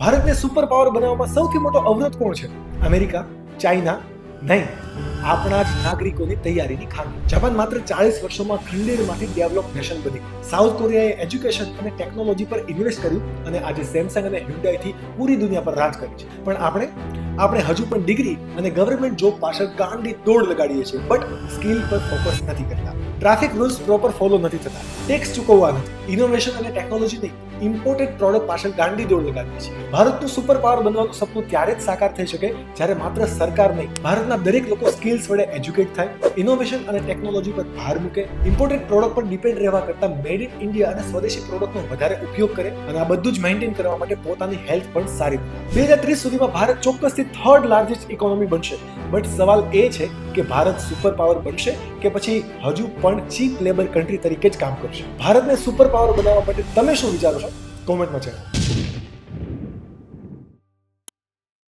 ભારતને super power બનાવવામાં સૌથી મોટો અવરોધ કોણ છે? અમેરિકા? ચાઇના? નહીં, આપણા જ નાગરિકોની તૈયારીની ખામી. જાપાન માત્ર 40 વર્ષોમાં ખંડેરમાંથી ડેવલપ નેશન બની. સાઉથ કોરિયાએ એજ્યુકેશન અને ટેકનોલોજી પર ઇન્વેસ્ટ કર્યું અને આજે સેમસંગ અને હ્યુન્ડાઈથી પૂરી દુનિયા પર રાજ કરી છે. પણ આપણે હજુ પણ ડિગ્રી અને ગવર્મેન્ટ જોબ પાછળ ગાંડી દોડ લગાડીએ છીએ, બટ સ્કિલ પર ફોકસ નથી કરતા. ટ્રાફિક રૂલ્સ પ્રોપર ફોલો નથી થતા, ટેક્સ ચૂકવવા નથી, ઇનોવેશન અને ટેકનોલોજી નહીં, ઇમ્પોર્ટેડ પ્રોડક્ટ પાછળ ગાંડી દોડ લગાડીએ છીએ. ભારતનું સુપર પાવર બનવાનું સપનું ત્યારે જ સાકાર થઈ શકે જ્યારે માત્ર સરકાર નહીં, ભારતના દરેક લોકો સ્કિલ્સ વડે એજ્યુકેટ થાય, ઇનોવેશન અને ટેકનોલોજી પર ભાર મૂકે, ઇમ્પોર્ટેડ પ્રોડક્ટ પર ડિપેન્ડ રહેવા કરતાં મેડ ઇન ઇન્ડિયા અને સ્વદેશી પ્રોડક્ટનો વધારે ઉપયોગ કરે અને આ બધું જ મેન્ટેન કરવા માટે પોતાની હેલ્થ પણ સારી બનાવે. 2030 સુધીમાં ભારત ચોક્કસથી થર્ડ લાર્જેસ્ટ ઇકોનોમી બનશે, બટ સવાલ એ છે કે ભારત સુપર પાવર બનશે કે પછી હજુ પણ ચીપ લેબર કન્ટ્રી તરીકે જ કામ કરશે? ભારતને સુપર પાવર બનાવવા માટે તમે શું વિચારો છો? કોમેન્ટમાં જણાવો.